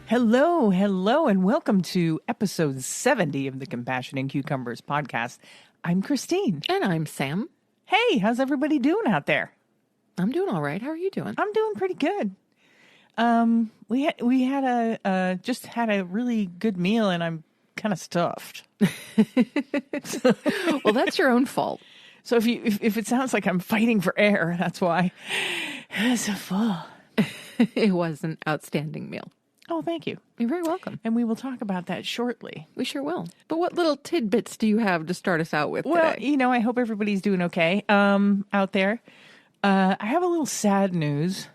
Hello, and welcome to episode 70 of the Compassion and Cucumbers podcast. I'm Christine. And I'm Sam. Hey, how's everybody doing out there? I'm doing all right. How are you doing? I'm doing pretty good. We had a really good meal, and I'm kind of stuffed. Well, that's your own fault. So if it sounds like I'm fighting for air, that's why. It's so full. It was an outstanding meal. Oh, thank you. You're very welcome. And we will talk about that shortly. We sure will. But what little tidbits do you have to start us out with Well, today? I hope everybody's doing okay out there. I have a little sad news.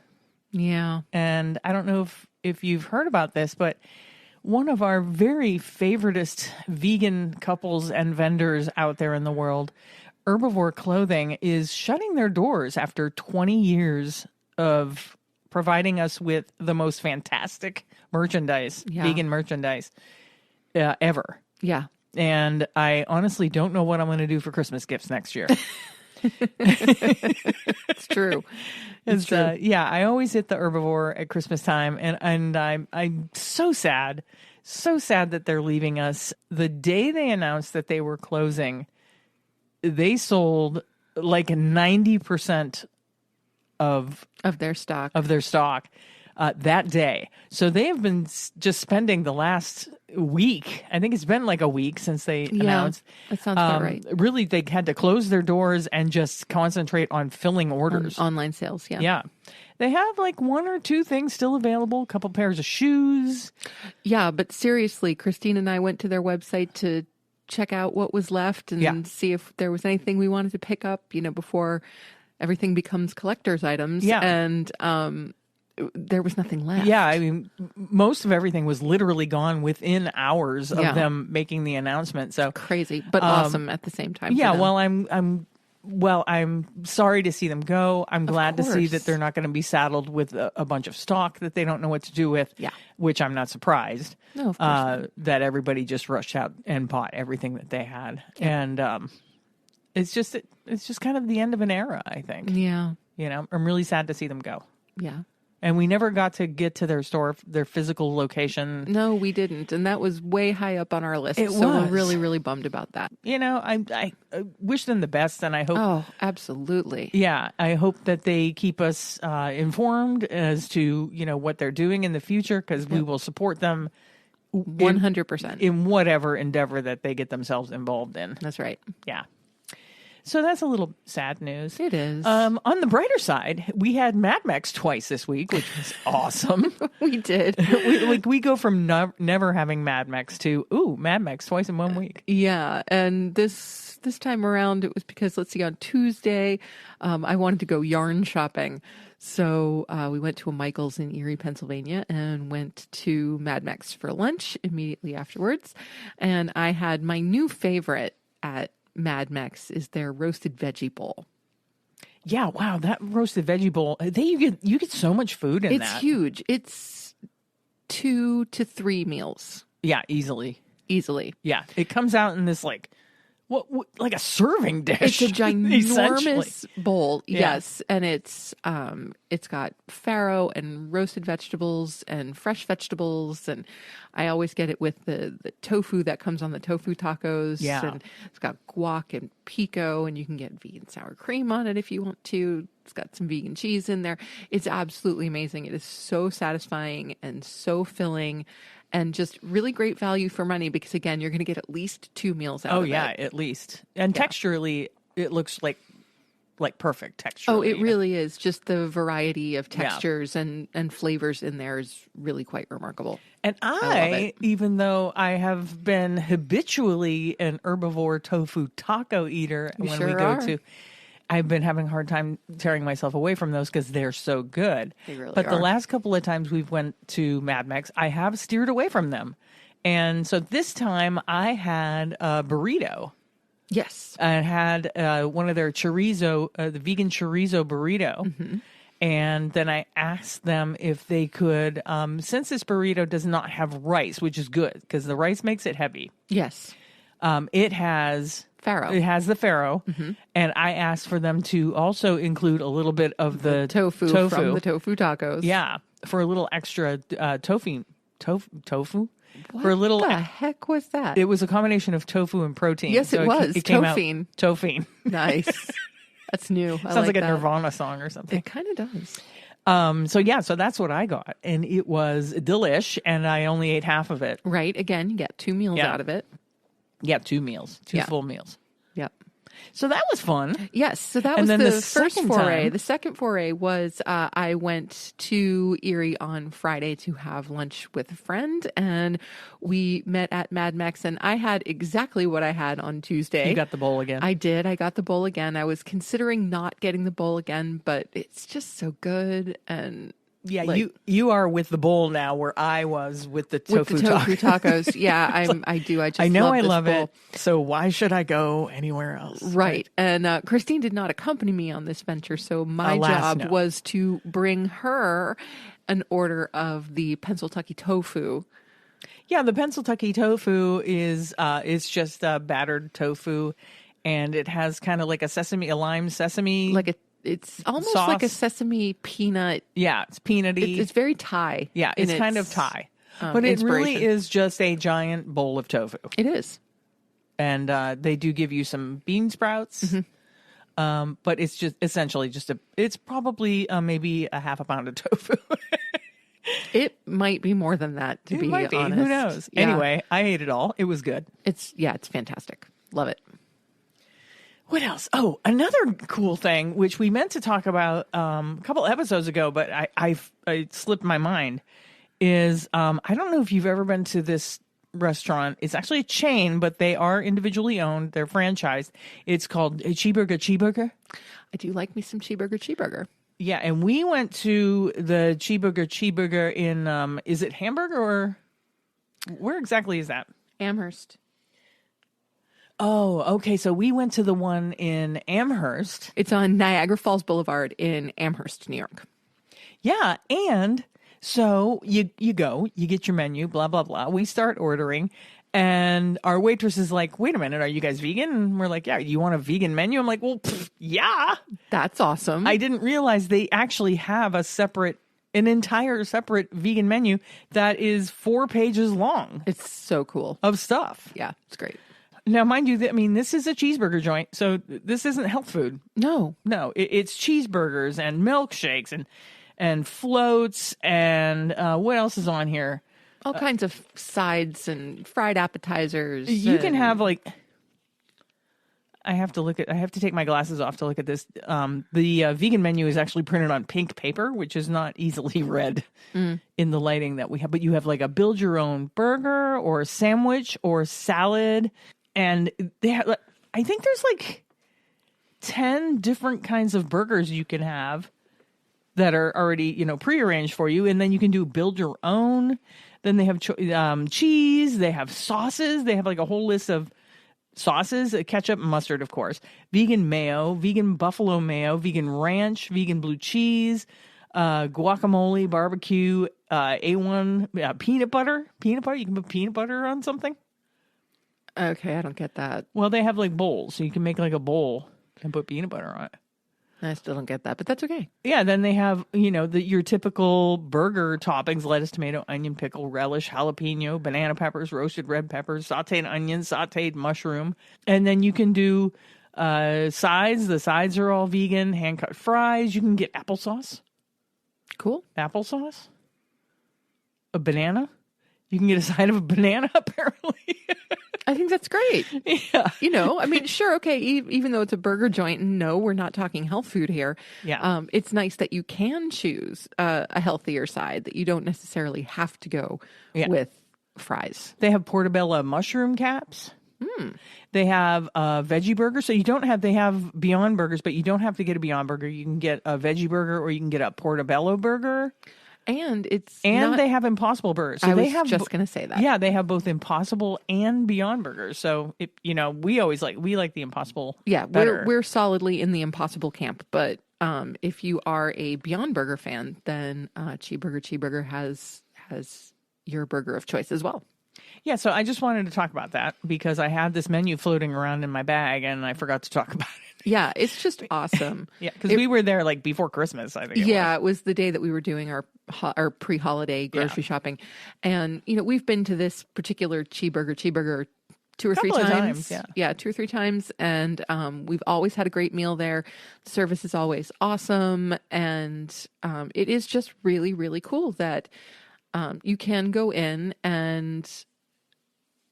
Yeah. And I don't know if you've heard about this, but one of our very favoritist vegan couples and vendors out there in the world, Herbivore Clothing, is shutting their doors after 20 years of providing us with the most fantastic merchandise, vegan merchandise ever. Yeah. And I honestly don't know what I'm going to do for Christmas gifts next year. It's true. It's true. I always hit the Herbivore at Christmas time, and I'm so sad that they're leaving us. The day they announced that they were closing, they sold like 90% of their stock. That day. So they have been just spending the last week. I think it's been like a week since they announced. That sounds about right. Really, they had to close their doors and just concentrate on filling orders. Online sales, yeah. Yeah. They have like one or two things still available, a couple pairs of shoes. Yeah, but seriously, Christine and I went to their website to check out what was left and see if there was anything we wanted to pick up, before everything becomes collector's items. Yeah. And there was nothing left. Yeah, I mean, most of everything was literally gone within hours of them making the announcement. So crazy, but awesome at the same time. Yeah, well, I'm sorry to see them go. I'm glad to see that they're not going to be saddled with a bunch of stock that they don't know what to do with. Yeah, which I'm not surprised. No, of course that everybody just rushed out and bought everything that they had, and it's just kind of the end of an era, I think. Yeah, I'm really sad to see them go. Yeah. And we never got to get to their store, their physical location. No, we didn't. And that was way high up on our list. So we're really, really bummed about that. I wish them the best, and I hope... Oh, absolutely. Yeah, I hope that they keep us informed as to, what they're doing in the future, because we will support them 100%. In whatever endeavor that they get themselves involved in. That's right. Yeah. So that's a little sad news. It is. On the brighter side, we had Mad Max twice this week, which was awesome. We did. We go from never having Mad Max to, Mad Max twice in 1 week. Yeah. And this time around, it was because, let's see, on Tuesday, I wanted to go yarn shopping. So we went to a Michael's in Erie, Pennsylvania, and went to Mad Max for lunch immediately afterwards. And I had my new favorite at Mad Max is their roasted veggie bowl. Yeah, wow, that roasted veggie bowl. You get so much food in that. It's huge. It's 2 to 3 meals. Yeah, easily. Yeah, it comes out in this like a serving dish. It's a ginormous bowl. Yeah. Yes, and it's got farro and roasted vegetables and fresh vegetables, and I always get it with the tofu that comes on the tofu tacos. Yeah, and it's got guac and pico, and you can get vegan sour cream on it if you want to. It's got some vegan cheese in there. It's absolutely amazing. It is so satisfying and so filling. And just really great value for money because, again, you're going to get at least 2 meals out of it. Oh, yeah, at least. And texturally, it looks like perfect texture. Oh, it really is. Just the variety of textures and flavors in there is really quite remarkable. And I even though I have been habitually an herbivore tofu taco eater we go to, I've been having a hard time tearing myself away from those because they're so good. They really but are. The last couple of times we've went to Mad Max, I have steered away from them. And so this time I had a burrito. Yes. I had one of their chorizo, the vegan chorizo burrito. Mm-hmm. And then I asked them if they could, since this burrito does not have rice, which is good because the rice makes it heavy. Yes. It has farro. It has the farro. Mm-hmm. And I asked for them to also include a little bit of the tofu from the tofu tacos. Yeah, for a little extra tofu tofu. What For a little, the heck was that? it was a combination of tofu and protein. Yes, it was. It came out Tofine. Tofine. Nice. That's new. I Sounds like a that. Nirvana song or something. It kind of does. So that's what I got, and it was delish, and I only ate half of it. Right. Again, you get 2 meals out of it. Yeah, 2 meals, two full meals. Yep. So that was fun. Yes. So that And was then the the first second foray. time- The second foray was I went to Erie on Friday to have lunch with a friend, and we met at Mad Max, and I had exactly what I had on Tuesday. You got the bowl again. I did. I got the bowl again. I was considering not getting the bowl again, but it's just so good. And yeah, like- you are with the bowl now, where I was with the tofu, with the tofu tacos. Yeah, I do. I just I know I this love bowl. it. So why should I go anywhere else? Right. And Christine did not accompany me on this venture. So my Alas, job no. was to bring her an order of the Pennsylvania tofu. Yeah, the Pennsylvania tofu is it's just battered tofu, and it has kind of like a lime sesame. It's almost like a Sauce. sesame peanut. Yeah, it's peanutty. It's very Thai. Yeah, in it's kind of its, Thai. But it really inspiration. is just a giant bowl of tofu. It is. And they do give you some bean sprouts. But it's just essentially it's probably maybe a half a pound of tofu. It might be more than that, to It be might be. honest. Who knows? Yeah. Anyway, I ate it all. It was good. It's fantastic. Love it. What else? Oh, another cool thing, which we meant to talk about a couple episodes ago, but I slipped my mind, is I don't know if you've ever been to this restaurant. It's actually a chain, but they are individually owned. They're franchised. It's called Cheeseburger. I do like me some cheeseburger. Yeah, and we went to the Cheeseburger in, is it Hamburg or where exactly is that? Amherst. Oh, okay. So we went to the one in Amherst. It's on Niagara Falls Boulevard in Amherst, New York. Yeah, and so you go, you get your menu, blah, blah, blah. We start ordering, and our waitress is like, wait a minute, are you guys vegan? And we're like, yeah, you want a vegan menu? I'm like, well, yeah. That's awesome. I didn't realize they actually have an entire separate vegan menu that is 4 pages long It's so cool. of stuff. Yeah, it's great. Now, mind you, this is a cheeseburger joint, so this isn't health food. No. No, it's cheeseburgers and milkshakes and floats and what else is on here? All kinds of sides and fried appetizers. You can and- have like. I have to take my glasses off to look at this. The vegan menu is actually printed on pink paper, which is not easily read in the lighting that we have. But you have like a build your own burger or a sandwich or salad, and I think there's like 10 different kinds of burgers you can have that are already prearranged for you, and then you can do build your own. Then they have cheese, they have sauces, they have like a whole list of sauces, ketchup and mustard, of course, vegan mayo, vegan buffalo mayo, vegan ranch, vegan blue cheese, guacamole, barbecue, A1 peanut butter. You can put peanut butter on something. Okay, I don't get that. Well, they have like bowls, so you can make like a bowl and put peanut butter on it. I still don't get that, but that's okay. Yeah, then they have, your typical burger toppings: lettuce, tomato, onion, pickle, relish, jalapeno, banana peppers, roasted red peppers, sauteed onions, sauteed mushroom. And then you can do sides. The sides are all vegan, hand-cut fries. You can get applesauce. Cool. Applesauce? A banana? You can get a side of a banana, apparently. I think that's great. Yeah. Sure, okay, even though it's a burger joint, and no, we're not talking health food here. Yeah. It's nice that you can choose a healthier side, that you don't necessarily have to go with fries. They have portobello mushroom caps. They have a veggie burger. So they have Beyond Burgers, but you don't have to get a Beyond Burger. You can get a veggie burger or you can get a portobello burger. And they have Impossible Burgers. So I they was have just going to say that. Yeah, they have both Impossible and Beyond Burgers. So we like the Impossible. Yeah, better. we're solidly in the Impossible camp. But if you are a Beyond Burger fan, then Cheeseburger has your burger of choice as well. Yeah, so I just wanted to talk about that because I had this menu floating around in my bag and I forgot to talk about Yeah, it's just awesome. Yeah, because we were there like before Christmas, I think. It was the day that we were doing our pre-holiday grocery shopping. And, we've been to this particular cheeseburger two or three times. Yeah, 2 or 3 times. And we've always had a great meal there. The service is always awesome. And it is just really, really cool that you can go in and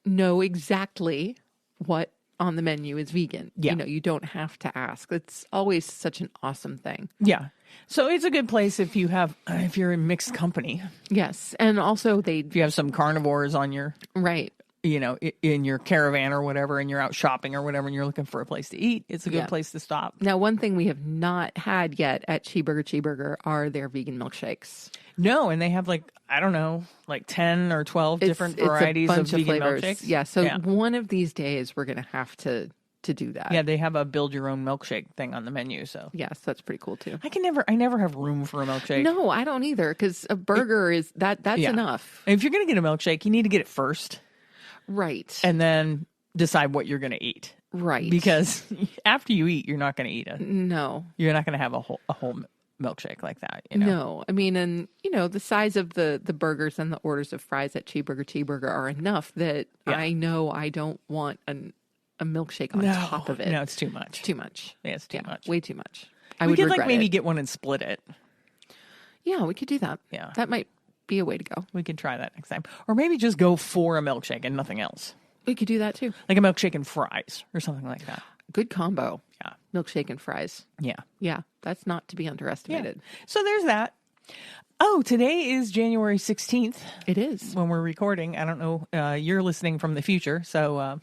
know exactly what on the menu is vegan. Yeah. You don't have to ask. It's always such an awesome thing. Yeah. So it's a good place if you're in mixed company. Yes. And also if you have some carnivores on your, right. In your caravan or whatever, and you're out shopping or whatever, and you're looking for a place to eat, it's a good place to stop. Now, one thing we have not had yet at Cheeseburger are their vegan milkshakes. No, and they have 10 or 12 different varieties of vegan flavors. Milkshakes. Yeah, so one of these days we're going to have to do that. Yeah, they have a build your own milkshake thing on the menu. So yes, that's pretty cool too. I never have room for a milkshake. No, I don't either, because a burger is that's enough. If you're going to get a milkshake, you need to get it first. Right. And then decide what you're going to eat. Right. Because after you eat, you're not going to eat No. You're not going to have a whole milkshake like that, No. I mean, and the size of the burgers and the orders of fries at Cheeseburger are enough that I know I don't want a milkshake on top of it. No, it's too much. It's too much. Yeah, it's too much. Way too much. We could maybe get one and split it. Yeah, we could do that. Yeah. That might be a way to go. We could try that next time. Or maybe just go for a milkshake and nothing else. We could do that too. Like a milkshake and fries or something like that. Good combo. Yeah. Milkshake and fries. Yeah. Yeah. That's not to be underestimated. Yeah. So there's that. Oh, today is January 16th. It is. When we're recording. I don't know. You're listening from the future. So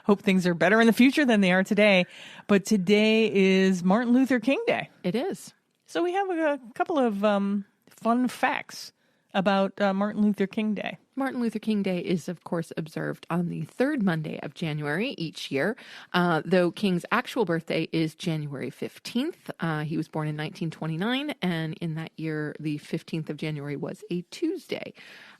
hope things are better in the future than they are today. But today is Martin Luther King Day. It is. So we have a couple of fun facts about Martin Luther King Day. Martin Luther King Day is, of course, observed on the third Monday of January each year, though King's actual birthday is January 15th. He was born in 1929, and in that year, the 15th of January was a Tuesday.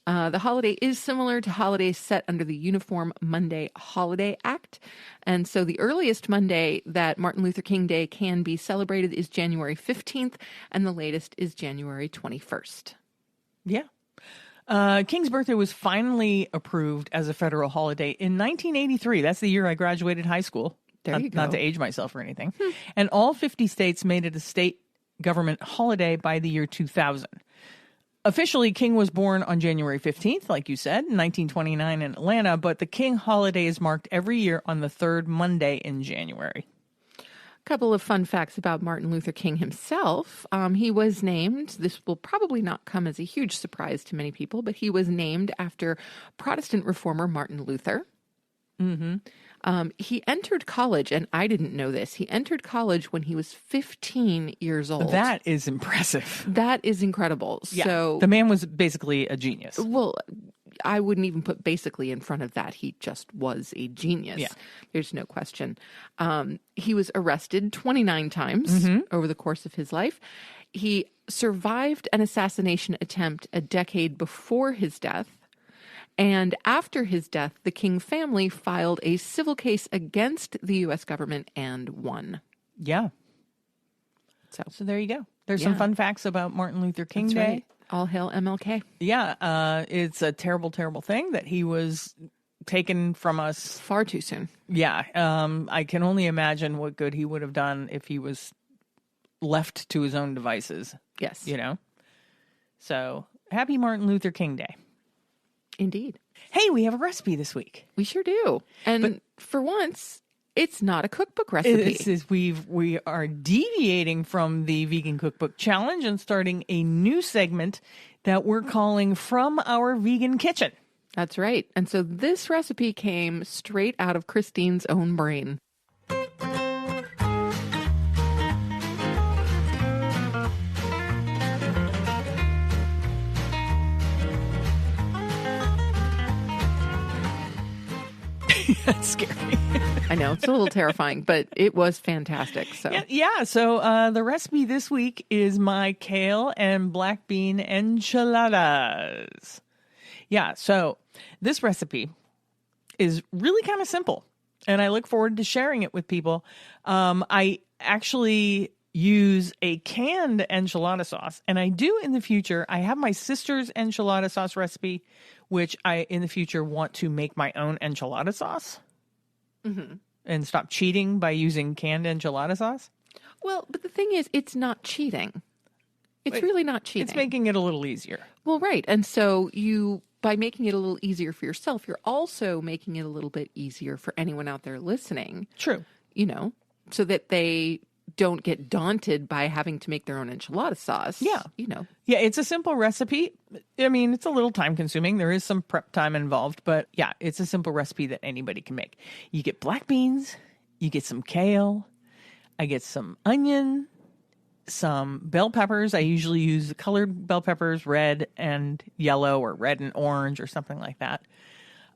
The holiday is similar to holidays set under the Uniform Monday Holiday Act. And so the earliest Monday that Martin Luther King Day can be celebrated is January 15th, and the latest is January 21st. Yeah. King's birthday was finally approved as a federal holiday in 1983. That's the year I graduated high school. There you go. Not to age myself or anything. And all 50 states made it a state government holiday by the year 2000. Officially, King was born on January 15th, like you said, in 1929 in Atlanta, but the King holiday is marked every year on the third Monday in January. Couple of fun facts about Martin Luther King himself. He was named, this will probably not come as a huge surprise to many people, but he was named after Protestant reformer Martin Luther. Mm-hmm. He entered college, and I didn't know this. He entered college when he was 15 years old. That is impressive. That is incredible. Yeah. So the man was basically a genius. Well, I wouldn't even put basically in front of that. He just was a genius. Yeah. There's no question. He was arrested 29 times over the course of his life. He survived an assassination attempt a decade before his death. And after his death, the King family filed a civil case against the U.S. government and won. Yeah. So there you go. There's some fun facts about Martin Luther King Day. Right. All hail MLK. Yeah. It's a terrible, terrible thing that he was taken from us far too soon. Yeah. I can only imagine what good he would have done if he was left to his own devices. Yes. So happy Martin Luther King Day. Indeed. Hey, we have a recipe this week. We sure do. And for once, it's not a cookbook recipe. We are deviating from the Vegan Cookbook Challenge and starting a new segment that we're calling From Our Vegan Kitchen. That's right. And so this recipe came straight out of Christine's own brain. That's scary. I know, it's a little terrifying, but it was fantastic. So So the recipe this week is my kale and black bean enchiladas. Yeah, so this recipe is really kind of simple. and I look forward to sharing it with people. I actually use a canned enchilada sauce, and I do in the future. I have my sister's enchilada sauce recipe, which I in the future want to make my own enchilada sauce and stop cheating by using canned enchilada sauce. Well, but the thing is, it's not cheating. It's really not cheating. It's making it a little easier. Well, right. And so by making it a little easier for yourself, you're also making it a little bit easier for anyone out there listening. True. So that they don't get daunted by having to make their own enchilada sauce. Yeah. Yeah, it's a simple recipe. I mean, it's a little time consuming. There is some prep time involved, but yeah, it's a simple recipe that anybody can make. You get black beans, you get some kale, I get some onion, some bell peppers. I usually use colored bell peppers, red and yellow or red and orange or something like that.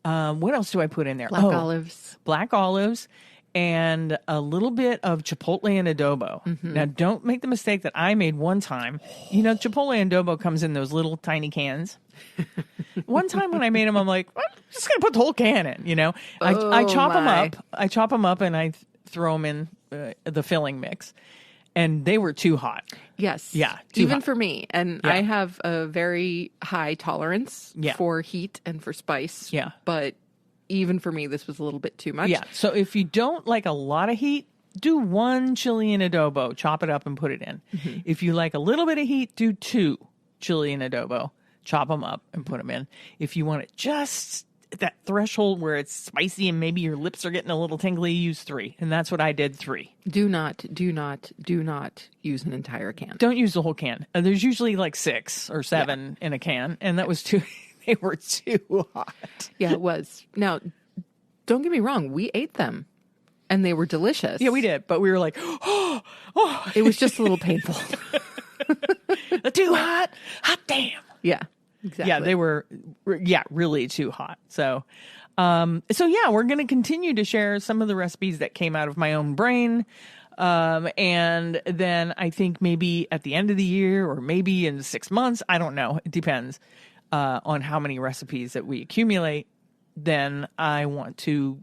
What else do I put in there? Black olives. Black olives. And a little bit of chipotle and adobo. Now, don't make the mistake that I made one time. Chipotle and adobo comes in those little tiny cans. One time when I made them, I'm like, I'm just going to put the whole can in, I chop them up. I chop them up and I throw them in the filling mix. And they were too hot. Yes. Yeah. Even hot. for me. And I have a very high tolerance for heat and for spice. Yeah. But even for me, this was a little bit too much. Yeah. So if you don't like a lot of heat, do 1 chili and adobo, chop it up and put it in. If you like a little bit of heat, do 2 chili and adobo, chop them up and put them in. If you want it just that threshold where it's spicy and maybe your lips are getting a little tingly, use 3. And that's what I did, 3. Do not use an entire can. Don't use the whole can. There's usually like 6 or 7 in a can. And that was too... They were too hot. Yeah, it was. Now, don't get me wrong. We ate them, and they were delicious. Yeah, we did. But we were like, oh. It was just a little painful. Too hot. Hot damn. Yeah, exactly. Yeah, they were, really too hot. So we're going to continue to share some of the recipes that came out of my own brain. And then I think maybe at the end of the year or maybe in 6 months, I don't know. It depends. On how many recipes that we accumulate, then I want to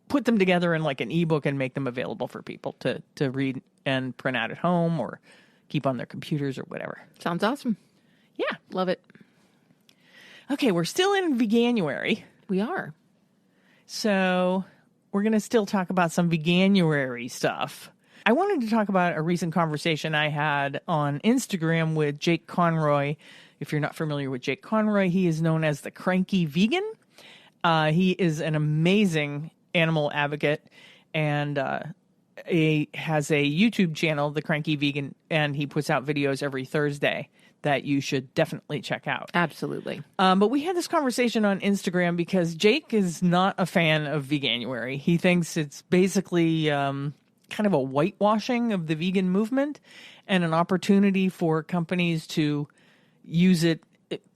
put them together in like an ebook and make them available for people to read and print out at home or keep on their computers or whatever. Sounds awesome. Yeah. Love it. Okay, we're still in Veganuary. We are. So we're going to still talk about some Veganuary stuff. I wanted to talk about a recent conversation I had on Instagram with Jake Conroy. If you're not familiar with Jake Conroy, he is known as the Cranky Vegan. He is an amazing animal advocate and he has a YouTube channel, The Cranky Vegan, and he puts out videos every Thursday that you should definitely check out. Absolutely. But we had this conversation on Instagram because Jake is not a fan of Veganuary. He thinks it's basically kind of a whitewashing of the vegan movement and an opportunity for companies to use it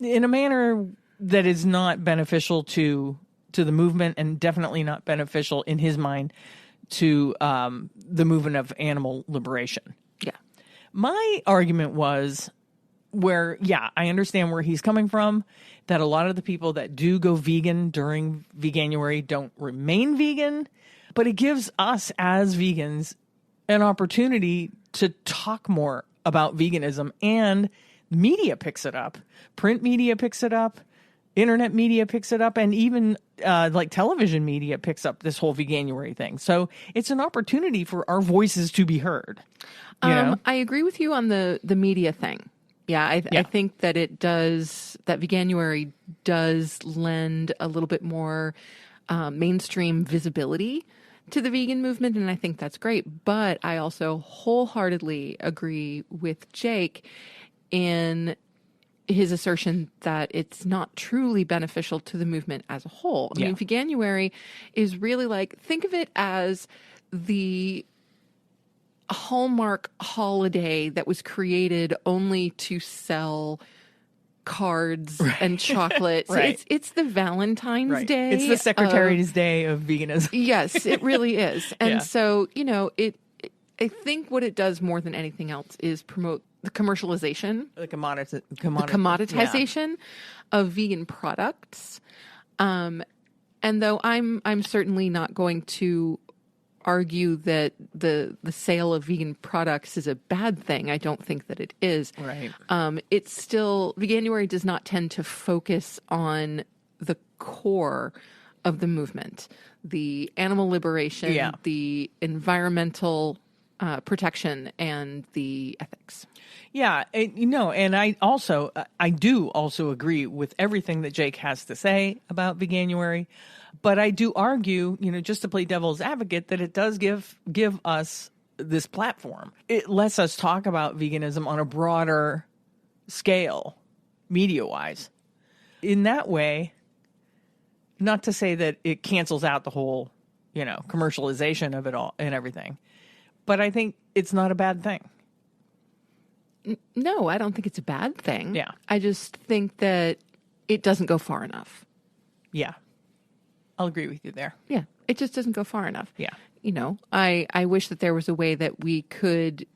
in a manner that is not beneficial to the movement and definitely not beneficial in his mind to the movement of animal liberation. Yeah. My argument was I understand where he's coming from, that a lot of the people that do go vegan during Veganuary don't remain vegan, but it gives us as vegans an opportunity to talk more about veganism, and media picks it up. Print media picks it up. Internet media picks it up. And even like television media picks up this whole Veganuary thing. So it's an opportunity for our voices to be heard. You know? I agree with you on the media thing. Yeah, I think that it does, that Veganuary does lend a little bit more mainstream visibility to the vegan movement, and I think that's great. But I also wholeheartedly agree with Jake in his assertion that it's not truly beneficial to the movement as a whole. I mean, Veganuary is really like, think of it as the Hallmark holiday that was created only to sell cards and chocolates. It's the Valentine's Day. It's the Secretary's Day of veganism. Yes, it really is. And so, I think what it does more than anything else is promote the commercialization, the commoditization of vegan products. And though I'm certainly not going to argue that the sale of vegan products is a bad thing. I don't think that it is. Right. It's still, Veganuary does not tend to focus on the core of the movement, the animal liberation, the environmental protection, and the ethics. Yeah, and I do also agree with everything that Jake has to say about Veganuary, but I do argue, just to play devil's advocate, that it does give us this platform. It lets us talk about veganism on a broader scale, media-wise. In that way, not to say that it cancels out the whole, commercialization of it all and everything, but I think it's not a bad thing. No, I don't think it's a bad thing. Yeah. I just think that it doesn't go far enough. Yeah. I'll agree with you there. Yeah. It just doesn't go far enough. Yeah. I wish that there was a way that we could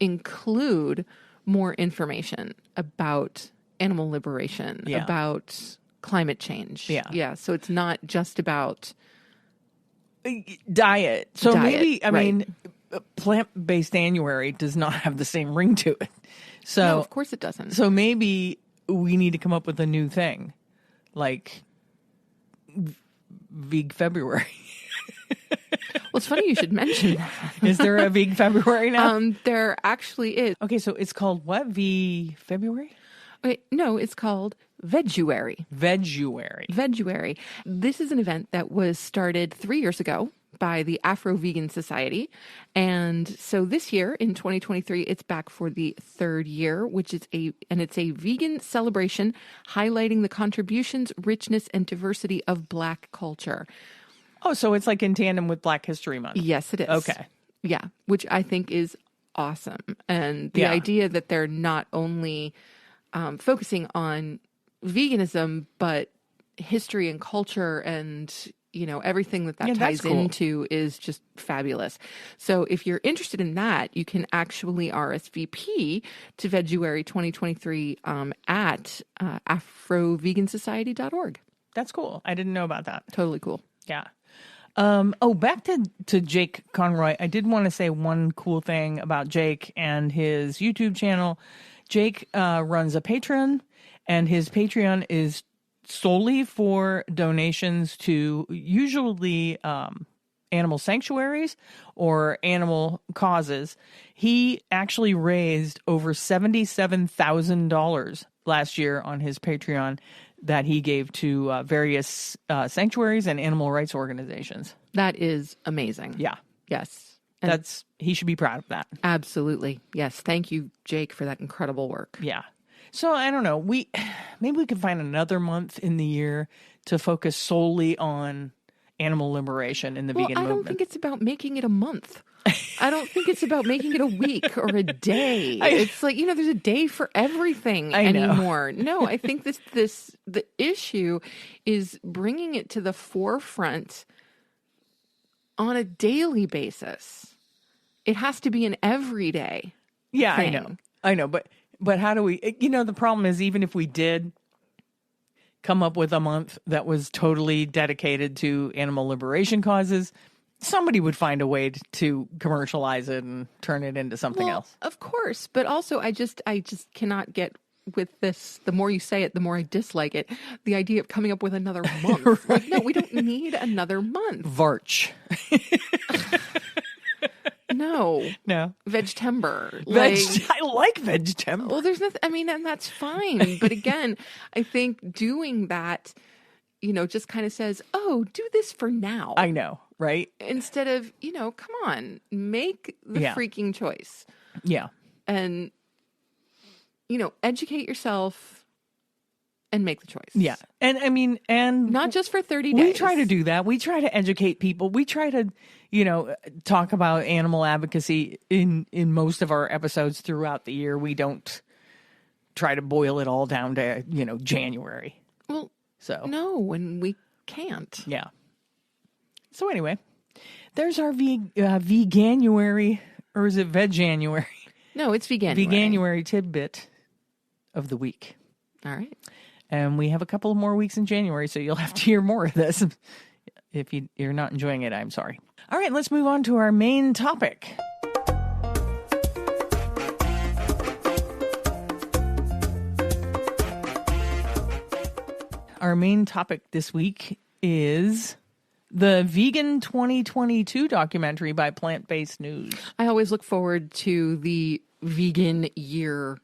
include more information about animal liberation, about climate change. Yeah. Yeah. So it's not just about diet. So maybe, I right. mean, plant-based January does not have the same ring to it. So no, of course it doesn't. So maybe we need to come up with a new thing, like Veg February. Well, it's funny you should mention that. Is there a Veg February now? There actually is. Okay, so it's called what? February? Wait, no, it's called Veganuary. Veganuary. This is an event that was started 3 years ago by the Afro-Vegan Society. And so this year, in 2023, it's back for the third year, it's a vegan celebration highlighting the contributions, richness, and diversity of Black culture. Oh, so it's like in tandem with Black History Month. Yes, it is. Okay. Yeah, which I think is awesome. And the idea that they're not only focusing on veganism, but history and culture and everything that ties into is just fabulous. So if you're interested in that, you can actually RSVP to Veganuary 2023 at afrovegansociety.org. That's cool. I didn't know about that. Totally cool. Yeah. Back to Jake Conroy. I did want to say one cool thing about Jake and his YouTube channel. Jake runs a Patreon, and his Patreon is solely for donations to usually animal sanctuaries or animal causes. He actually raised over $77,000 last year on his Patreon that he gave to various sanctuaries and animal rights organizations. That is amazing. Yeah. Yes. And he should be proud of that. Absolutely. Yes. Thank you, Jake, for that incredible work. Yeah. So I don't know. Maybe we could find another month in the year to focus solely on animal liberation in the vegan movement. I don't think it's about making it a month. I don't think it's about making it a week or a day. It's like, there's a day for everything anymore. No, I think the issue is bringing it to the forefront on a daily basis. It has to be an everyday thing. I know. But how do we, the problem is even if we did come up with a month that was totally dedicated to animal liberation causes, somebody would find a way to commercialize it and turn it into something else. Of course. But also I just cannot get with this. The more you say it, the more I dislike it. The idea of coming up with another month. Right. Like, no, we don't need another month. Varch. No. Vegtember. I like Vegtember. Well, there's nothing, and that's fine. But again, I think doing that, just kind of says, oh, do this for now. I know, right? Instead of, come on, make the freaking choice. Yeah. And, educate yourself and make the choice. Yeah. And not just for 30 days. We try to do that. We try to educate people. We try to, talk about animal advocacy in most of our episodes throughout the year. We don't try to boil it all down to, January. Well, so no, and we can't. Yeah. So anyway, there's our Veganuary, or is it Veganuary? No, it's Veganuary. Veganuary tidbit of the week. All right. And we have a couple of more weeks in January, so you'll have to hear more of this. If you're not enjoying it, I'm sorry. All right, let's move on to our main topic. Our main topic this week is the Vegan 2022 documentary by Plant-Based News. I always look forward to the Vegan Year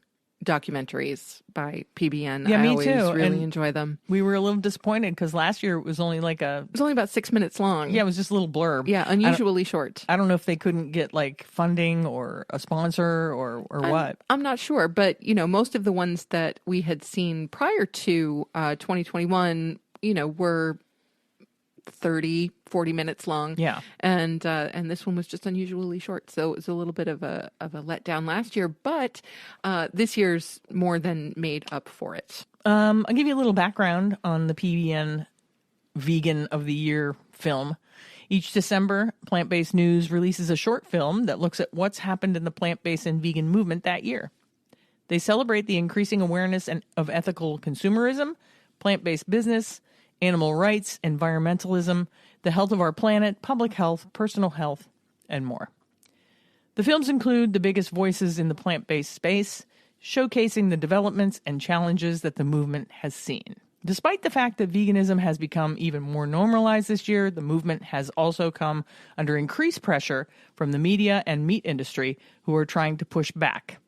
documentaries by PBN. Yeah, I me always too. really And enjoy them. we were a little disappointed because last year it was only like It was only about 6 minutes long. it was just a little blurb. Yeah, unusually short. I don't know if they couldn't get like funding or a sponsor or what. I'm not sure, but most of the ones that we had seen prior to 2021, were 30, 40 minutes long. Yeah. And this one was just unusually short. So it was a little bit of a letdown last year, but this year's more than made up for it. I'll give you a little background on the PBN Vegan of the Year film. Each December, Plant-Based News releases a short film that looks at what's happened in the plant-based and vegan movement that year. They celebrate the increasing awareness of ethical consumerism, plant-based business, animal rights, environmentalism, the health of our planet, public health, personal health, and more. The films include the biggest voices in the plant-based space, showcasing the developments and challenges that the movement has seen. Despite the fact that veganism has become even more normalized this year, the movement has also come under increased pressure from the media and meat industry who are trying to push back.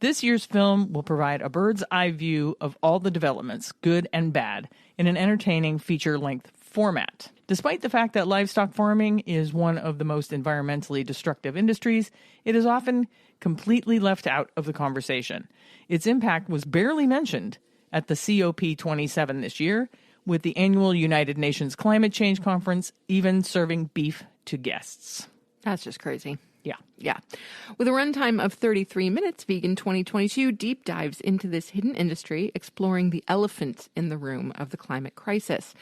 This year's film will provide a bird's eye view of all the developments, good and bad, in an entertaining feature-length format. Despite the fact that livestock farming is one of the most environmentally destructive industries, it is often completely left out of the conversation. Its impact was barely mentioned at the COP27 this year, with the annual United Nations Climate Change Conference even serving beef to guests. That's just crazy. Yeah. Yeah. With a runtime of 33 minutes, Vegan 2022 deep dives into this hidden industry, exploring the elephant in the room of the climate crisis.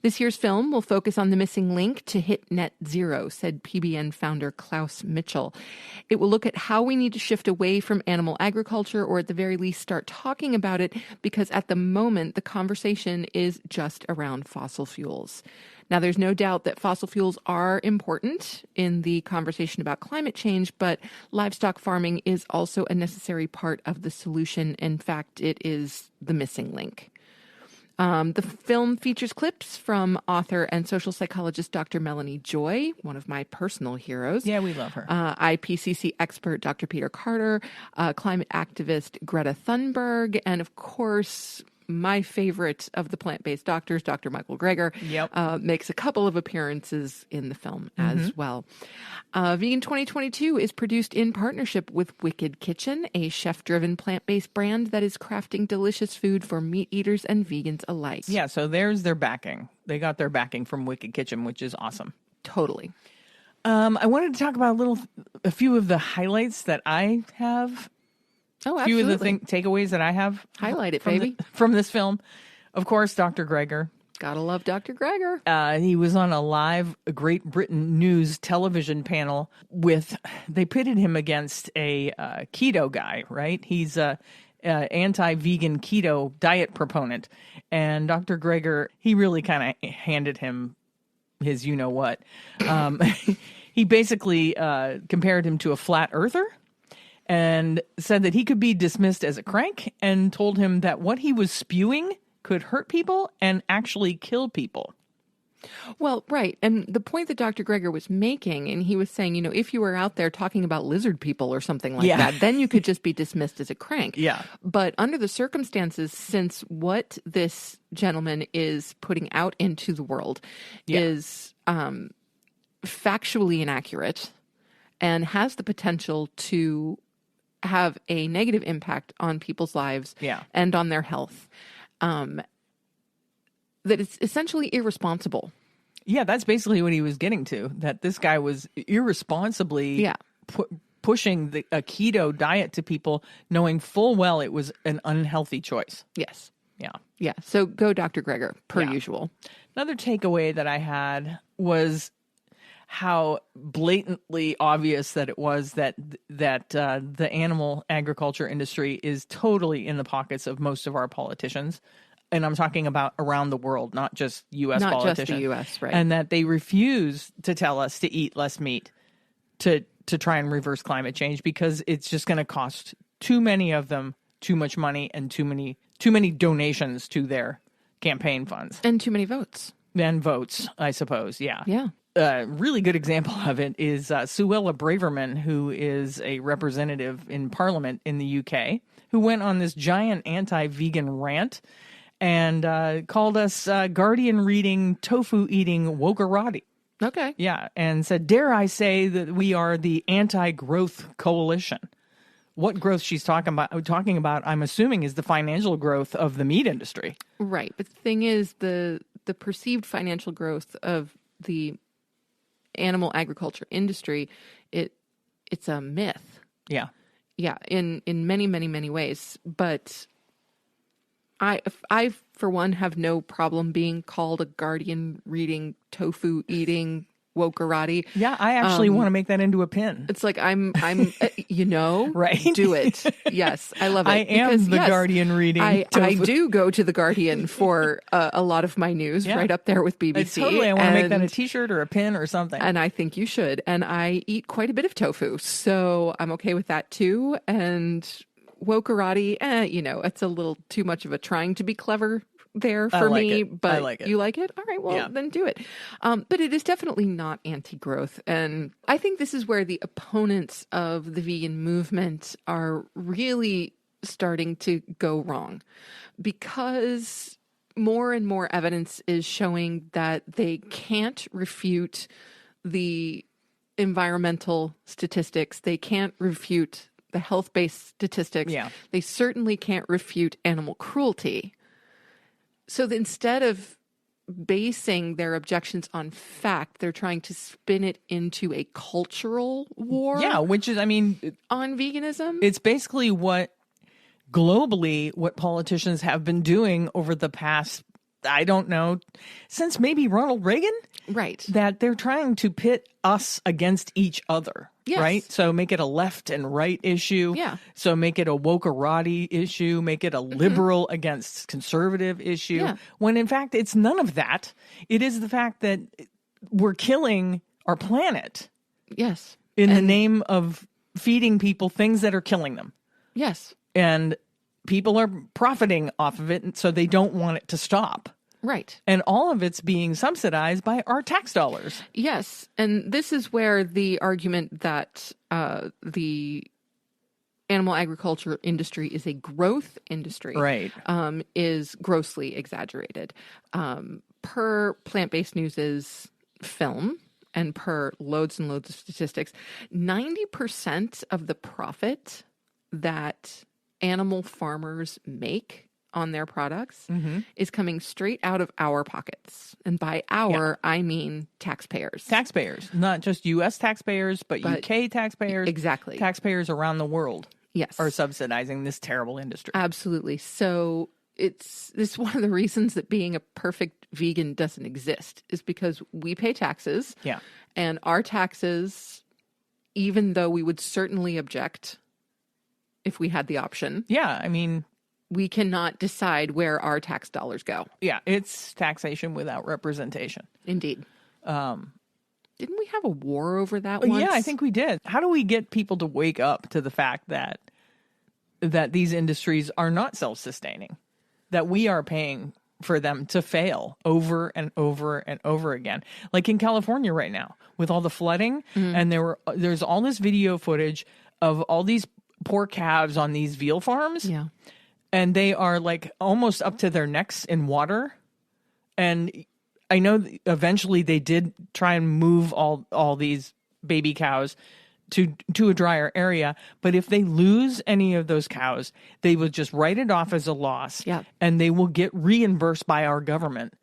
This year's film will focus on the missing link to hit net zero, said PBN founder Klaus Mitchell. It will look at how we need to shift away from animal agriculture, or at the very least start talking about it, because at the moment the conversation is just around fossil fuels. Now, there's no doubt that fossil fuels are important in the conversation about climate change, but livestock farming is also a necessary part of the solution. In fact, it is the missing link. The film features clips from author and social psychologist Dr. Melanie Joy, one of my personal heroes. Yeah, we love her. IPCC expert Dr. Peter Carter, climate activist Greta Thunberg, and of course, my favorite of the plant-based doctors, Dr. Michael Greger, makes a couple of appearances in the film as well. Vegan 2022 is produced in partnership with Wicked Kitchen, a chef-driven plant-based brand that is crafting delicious food for meat eaters and vegans alike. Yeah, so there's their backing. They got their backing from Wicked Kitchen, which is awesome. Totally. I wanted to talk about a few of the highlights that I have. Oh, a few absolutely. of the takeaways that I have. Highlight it, from baby. From this film. Of course, Dr. Greger. Gotta love Dr. Greger. He was on a live Great Britain News television panel they pitted him against a keto guy, right? He's a anti-vegan keto diet proponent. And Dr. Greger, he really kind of handed him his you-know-what. He basically compared him to a flat earther, and said that he could be dismissed as a crank, and told him that what he was spewing could hurt people and actually kill people. Well, right. And the point that Dr. Greger was making, and he was saying, if you were out there talking about lizard people or something like that, then you could just be dismissed as a crank. Yeah. But under the circumstances, since what this gentleman is putting out into the world is factually inaccurate and has the potential to have a negative impact on people's lives and on their health, that it's essentially irresponsible. Yeah, that's basically what he was getting to, that this guy was irresponsibly pushing a keto diet to people, knowing full well it was an unhealthy choice. Yes. Yeah. Yeah. So go Dr. Greger, per usual. Another takeaway that I had was how blatantly obvious that it was that the animal agriculture industry is totally in the pockets of most of our politicians. and I'm talking about around the world, not just U.S. Not politicians. just the U.S., right. And that they refuse to tell us to eat less meat to try and reverse climate change because it's just going to cost too many of them too much money and too many donations to their campaign funds. And too many votes. And votes, I suppose, yeah. Yeah. A really good example of it is Suella Braverman, who is a representative in Parliament in the UK, who went on this giant anti-vegan rant and called us Guardian-reading, tofu-eating wokerati. Okay. Yeah, and said, dare I say that we are the anti-growth coalition. What growth she's talking about, I'm assuming, is the financial growth of the meat industry. Right. But the thing is, the perceived financial growth of the animal agriculture industry, it's a myth. Yeah. Yeah, in many, many, many ways. But I for one have no problem being called a Guardian reading, tofu eating wokerati. Yeah, I actually want to make that into a pin. It's like I'm right? Do it. Yes, I love it. I am the Guardian reading. I do go to the Guardian for a lot of my news, right up there with BBC. Totally, I want to make that a T-shirt or a pin or something. And I think you should. And I eat quite a bit of tofu, so I'm okay with that too. And wokerati, it's a little too much of a trying to be clever there for me, but I like it. You like it? All right, well, then do it. But it is definitely not anti-growth. And I think this is where the opponents of the vegan movement are really starting to go wrong, because more and more evidence is showing that they can't refute the environmental statistics. They can't refute the health-based statistics. Yeah. They certainly can't refute animal cruelty. So instead of basing their objections on fact, they're trying to spin it into a cultural war. Yeah, which is, on veganism. It's basically what politicians have been doing over the past, I don't know, since maybe Ronald Reagan? Right. That they're trying to pit us against each other. Yes. Right? So make it a left and right issue. Yeah. So make it a wokerati issue. Make it a liberal against conservative issue. Yeah. When in fact, it's none of that. It is the fact that we're killing our planet. Yes. In the name of feeding people things that are killing them. Yes. And people are profiting off of it, so they don't want it to stop. Right. And all of it's being subsidized by our tax dollars. Yes. And this is where the argument that the animal agriculture industry is a growth industry, right, is grossly exaggerated. Per Plant-Based News's film and per loads and loads of statistics, 90% of the profit that animal farmers make on their products is coming straight out of our pockets. And by our, I mean taxpayers. Taxpayers, not just U.S. taxpayers, but UK taxpayers. Exactly. Taxpayers around the world are subsidizing this terrible industry. Absolutely. So this is one of the reasons that being a perfect vegan doesn't exist, is because we pay taxes. Yeah. And our taxes, even though we would certainly object if we had the option. Yeah, we cannot decide where our tax dollars go. Yeah, it's taxation without representation. Indeed. Didn't we have a war over that once? Yeah, I think we did. How do we get people to wake up to the fact that these industries are not self-sustaining, that we are paying for them to fail over and over and over again? Like in California right now, with all the flooding, and there's all this video footage of all these poor calves on these veal farms. Yeah. And they are like almost up to their necks in water. And I know eventually they did try and move all these baby cows to a drier area. But if they lose any of those cows, they will just write it off as a loss. Yeah. And they will get reimbursed by our government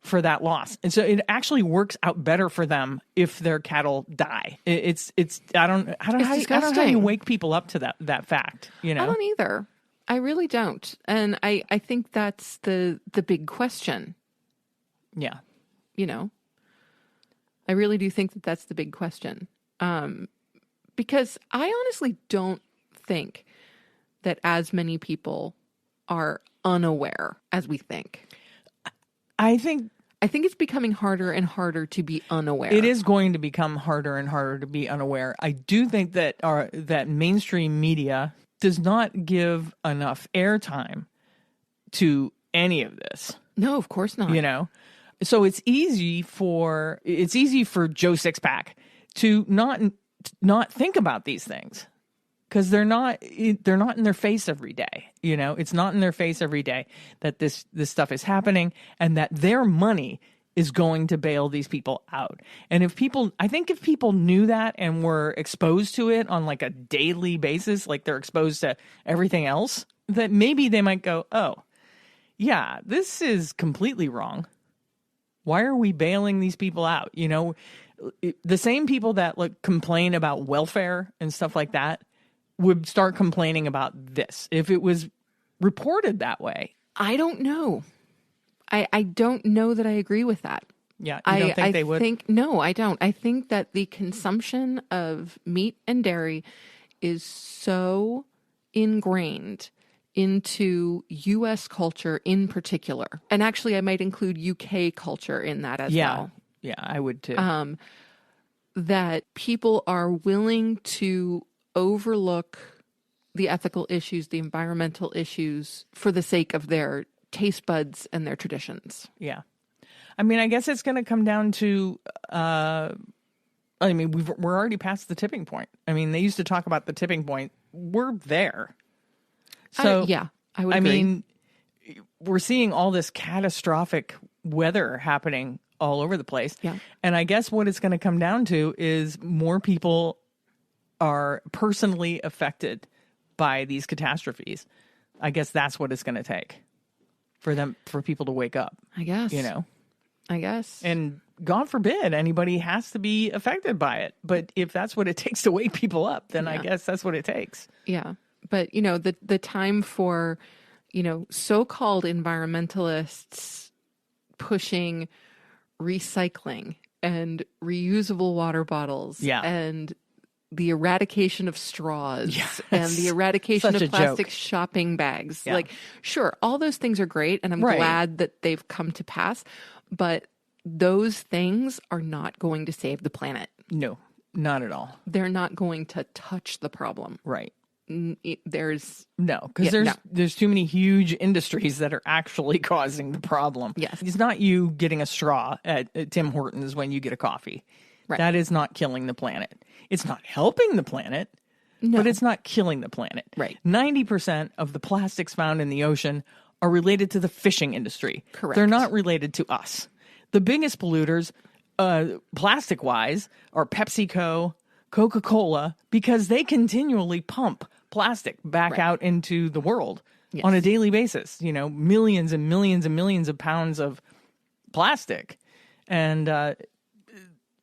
for that loss. And so it actually works out better for them if their cattle die. It's I don't know how you wake people up to that fact. I don't either. I really don't. And I think that's the big question. Yeah. I really do think that that's the big question. Because I honestly don't think that as many people are unaware as we think. I think it's becoming harder and harder to be unaware. it is going to become harder and harder to be unaware. I do think that that mainstream media does not give enough airtime to any of this. No, of course not. You know, so it's easy for Joe Sixpack to not think about these things because they're not in their face every day. You know, it's not in their face every day that this stuff is happening and that their money is going to bail these people out. And if people knew that and were exposed to it on like a daily basis, like they're exposed to everything else, that maybe they might go, oh, yeah, this is completely wrong. Why are we bailing these people out? You know, the same people that complain about welfare and stuff like that would start complaining about this if it was reported that way. I don't know. I don't know that I agree with that. Yeah, you don't think they would? No, I don't. I think that the consumption of meat and dairy is so ingrained into U.S. culture in particular. And actually, I might include UK culture in that as well. Yeah, I would too. That people are willing to overlook the ethical issues, the environmental issues for the sake of their taste buds and their traditions. Yeah. I mean, I guess it's going to come down to, we're already past the tipping point. I mean, they used to talk about the tipping point. We're there. So, I would agree. I mean, we're seeing all this catastrophic weather happening all over the place. Yeah. And I guess what it's going to come down to is more people are personally affected by these catastrophes. I guess that's what it's going to take for people to wake up. I guess. You know? I guess. And God forbid anybody has to be affected by it. But if that's what it takes to wake people up, then I guess that's what it takes. Yeah. But, you know, the time for, you know, so-called environmentalists pushing recycling and reusable water bottles and the eradication of straws and the eradication of plastic shopping bags. Yeah. Like, sure, all those things are great, and I'm glad that they've come to pass, but those things are not going to save the planet. No, not at all. They're not going to touch the problem. Right. There's too many huge industries that are actually causing the problem. Yes. It's not you getting a straw at Tim Hortons when you get a coffee. Right. That is not killing the planet. It's not helping the planet, but it's not killing the planet. Right. 90% of the plastics found in the ocean are related to the fishing industry. Correct. They're not related to us. The biggest polluters, plastic-wise, are PepsiCo, Coca-Cola, because they continually pump plastic back out into the world on a daily basis. You know, millions and millions and millions of pounds of plastic. And the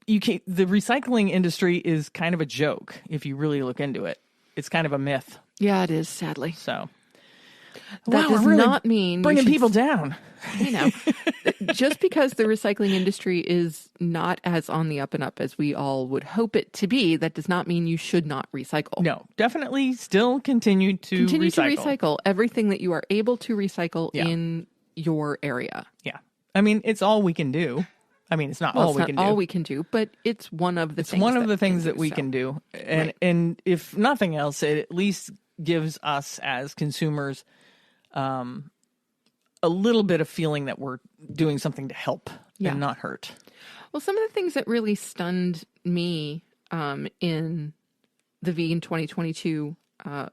recycling industry is kind of a joke if you really look into it. It's kind of a myth. Yeah, it is, sadly. So that does really not mean bringing people down. You know, just because the recycling industry is not as on the up and up as we all would hope it to be, that does not mean you should not recycle. No, definitely still continue to recycle everything that you are able to recycle in your area. Yeah. I mean, it's all we can do. I mean, it's not all we can do, but it's one of the things. It's one of the things that we can do. And if nothing else, it at least gives us as consumers a little bit of feeling that we're doing something to help and not hurt. Well, some of the things that really stunned me in the Vegan 2022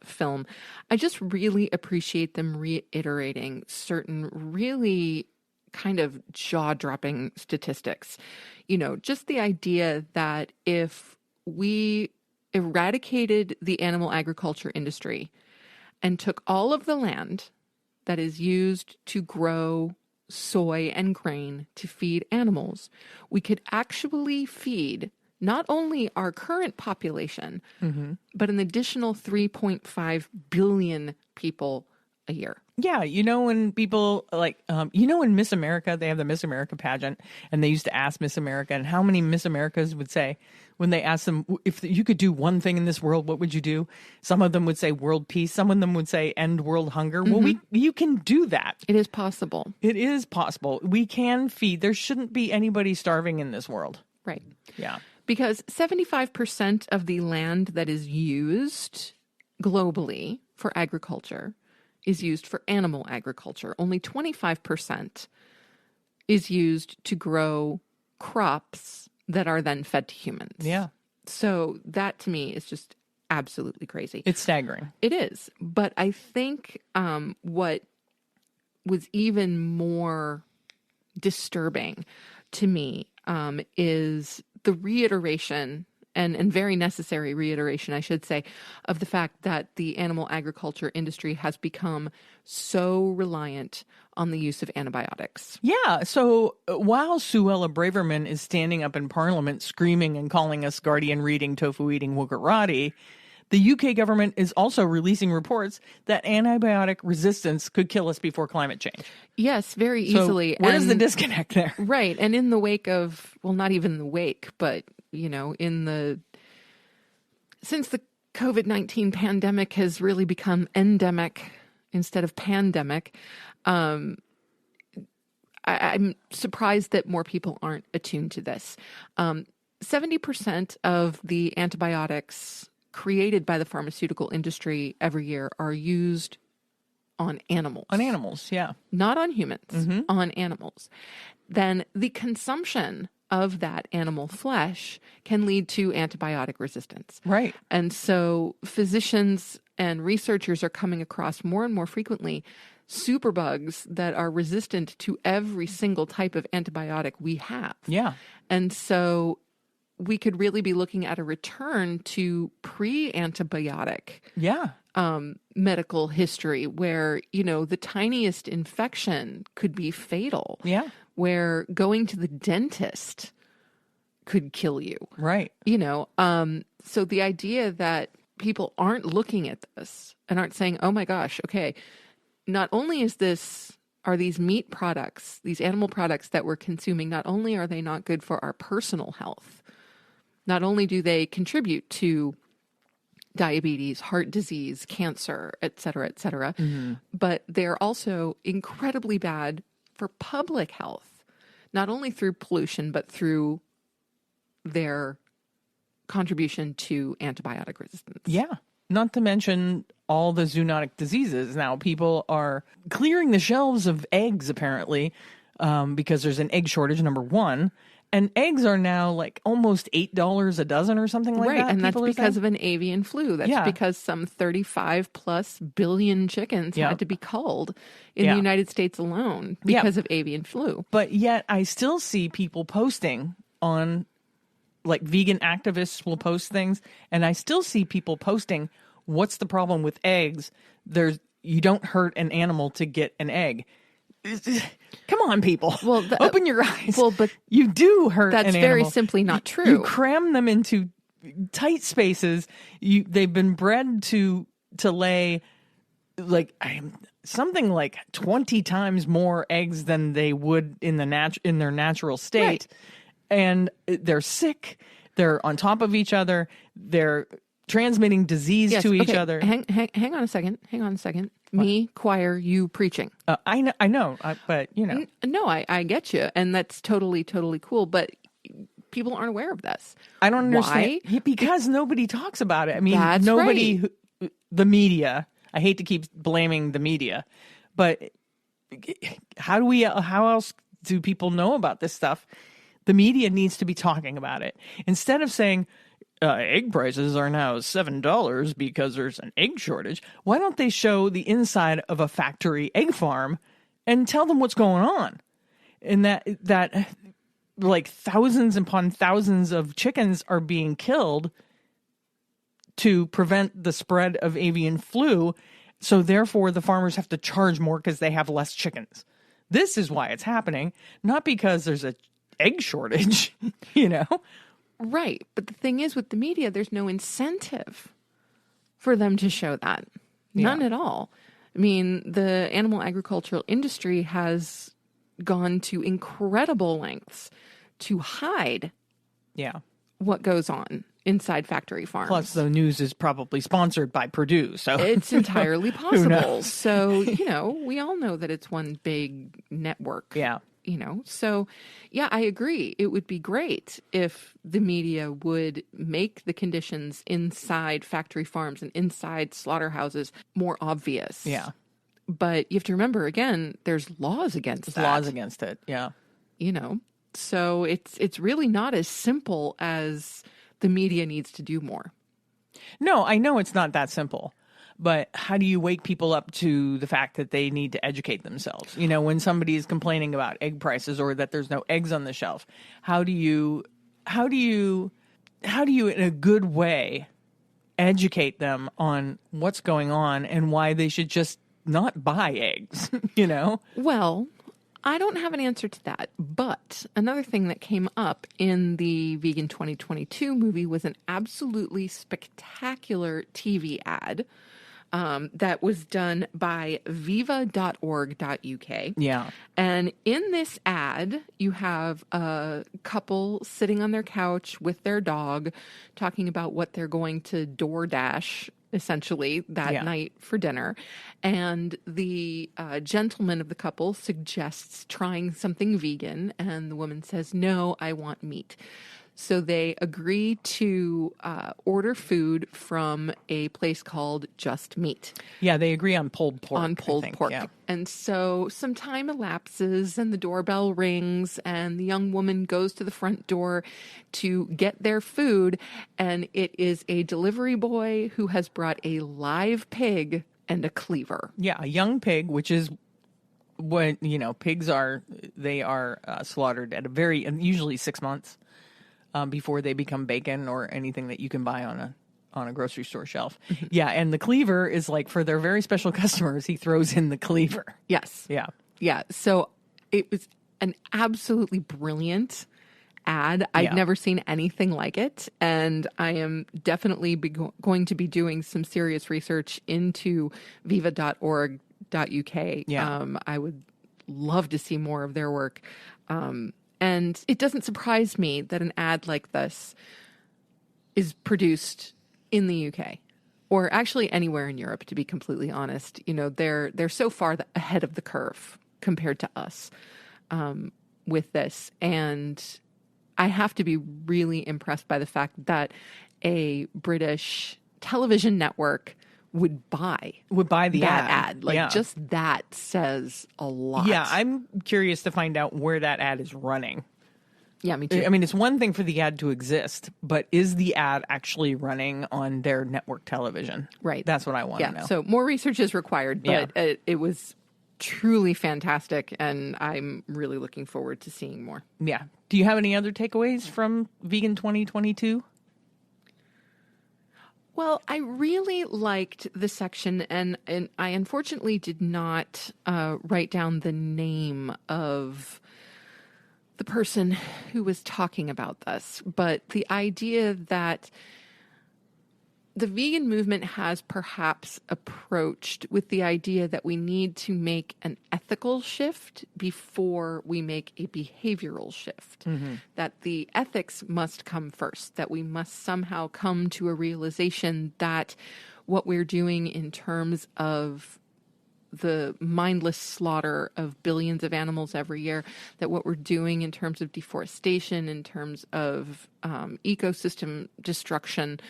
film, I just really appreciate them reiterating certain really kind of jaw-dropping statistics. You know, just the idea that if we eradicated the animal agriculture industry and took all of the land that is used to grow soy and grain to feed animals, we could actually feed not only our current population, but an additional 3.5 billion people a year. Yeah, when people when Miss America, they have the Miss America pageant, and they used to ask Miss America, and how many Miss Americas would say when they asked them if you could do one thing in this world, what would you do? Some of them would say world peace. Some of them would say end world hunger. Well, you can do that. It is possible. It is possible. We can feed. There shouldn't be anybody starving in this world. Right. Yeah. Because 75% of the land that is used globally for agriculture is used for animal agriculture. Only 25% is used to grow crops that are then fed to humans. Yeah. So that to me is just absolutely crazy. It's staggering. It is. But I think what was even more disturbing to me is the reiteration and very necessary reiteration, I should say, of the fact that the animal agriculture industry has become so reliant on the use of antibiotics. Yeah. So while Suella Braverman is standing up in Parliament screaming and calling us Guardian-reading, tofu-eating Wugarati, the UK government is also releasing reports that antibiotic resistance could kill us before climate change. Yes, very easily. So where's the disconnect there? Right. And in the wake of, well, not even the wake, but, since the COVID-19 pandemic has really become endemic instead of pandemic, I'm surprised that more people aren't attuned to this. 70% of the antibiotics created by the pharmaceutical industry every year are used on animals. On animals, yeah. Not on humans, on animals. Then the consumption of that animal flesh can lead to antibiotic resistance. Right. And so physicians and researchers are coming across more and more frequently superbugs that are resistant to every single type of antibiotic we have. Yeah. And so we could really be looking at a return to pre-antibiotic medical history where, the tiniest infection could be fatal. Yeah. Where going to the dentist could kill you. Right. So the idea that people aren't looking at this and aren't saying, oh my gosh, okay, not only are these meat products, these animal products that we're consuming, not only are they not good for our personal health, not only do they contribute to diabetes, heart disease, cancer, et cetera, but they're also incredibly bad for public health, not only through pollution, but through their contribution to antibiotic resistance. Yeah. Not to mention all the zoonotic diseases. Now, people are clearing the shelves of eggs, apparently, because there's an egg shortage, number one. And eggs are now like almost $8 a dozen or something like that. Right, and that's because of an avian flu. That's because some 35 plus billion chickens had to be culled in the United States alone because of avian flu. But yet I still see people posting on, like vegan activists will post things, and I still see people posting, what's the problem with eggs? You don't hurt an animal to get an egg. Come on, people. Well, open your eyes. Well, but you do hurt an animal. That's very simply not true. You cram them into tight spaces. They've been bred to lay something like 20 times more eggs than they would in their natural state. Right. And they're sick. They're on top of each other. They're transmitting disease to each other. Hang on a second. Me, choir, you preaching. I know, but No, I get you. And that's totally, totally cool. But people aren't aware of this. I don't understand. Why? Because nobody talks about it. I mean, that's nobody, right. The media, I hate to keep blaming the media, but how else do people know about this stuff? The media needs to be talking about it. Instead of saying, egg prices are now $7 because there's an egg shortage. Why don't they show the inside of a factory egg farm and tell them what's going on? And that like thousands upon thousands of chickens are being killed to prevent the spread of avian flu. So therefore the farmers have to charge more because they have less chickens. This is why it's happening, not because there's a egg shortage, Right. But the thing is, with the media, there's no incentive for them to show that. None at all. I mean, the animal agricultural industry has gone to incredible lengths to hide Yeah. what goes on inside factory farms. Plus, the news is probably sponsored by Purdue, so It's entirely Who possible. knows? So, we all know that it's one big network. Yeah. So yeah, I agree. It would be great if the media would make the conditions inside factory farms and inside slaughterhouses more obvious. Yeah. But you have to remember, again, there's laws against There's that. laws against it. Yeah. So it's really not as simple as the media needs to do more. No, I know it's not that simple. But how do you wake people up to the fact that they need to educate themselves? When somebody is complaining about egg prices or that there's no eggs on the shelf, how do you in a good way educate them on what's going on and why they should just not buy eggs, Well, I don't have an answer to that, but another thing that came up in the Vegan 2022 movie was an absolutely spectacular TV ad that was done by viva.org.uk. Yeah. And in this ad, you have a couple sitting on their couch with their dog talking about what they're going to DoorDash essentially that night for dinner. And the gentleman of the couple suggests trying something vegan. And the woman says, "No, I want meat." So they agree to order food from a place called Just Meat. Yeah, they agree on pulled pork. Yeah. And so some time elapses and the doorbell rings and the young woman goes to the front door to get their food. And it is a delivery boy who has brought a live pig and a cleaver. Yeah, a young pig, which is what, pigs are, they are slaughtered at usually 6 months. Before they become bacon or anything that you can buy on a grocery store shelf. Mm-hmm. Yeah, and the cleaver is like for their very special customers, he throws in the cleaver. Yes. Yeah. Yeah. So it was an absolutely brilliant ad. I'd never seen anything like it. And I am definitely going to be doing some serious research into viva.org.uk. Yeah. I would love to see more of their work. And it doesn't surprise me that an ad like this is produced in the UK or actually anywhere in Europe, to be completely honest. They're so far ahead of the curve compared to us with this. And I have to be really impressed by the fact that a British television network would buy the ad. Just that says a lot. Yeah, I'm curious to find out where that ad is running. Yeah, me too. I mean, it's one thing for the ad to exist, but is the ad actually running on their network television? Right. That's what I want to know. So more research is required, but it was truly fantastic, and I'm really looking forward to seeing more. Yeah. Do you have any other takeaways from Vegan 2022? Well, I really liked the section, and I unfortunately did not write down the name of the person who was talking about this, but the idea that the vegan movement has perhaps approached with the idea that we need to make an ethical shift before we make a behavioral shift, that the ethics must come first, that we must somehow come to a realization that what we're doing in terms of the mindless slaughter of billions of animals every year, that what we're doing in terms of deforestation, in terms of ecosystem destruction,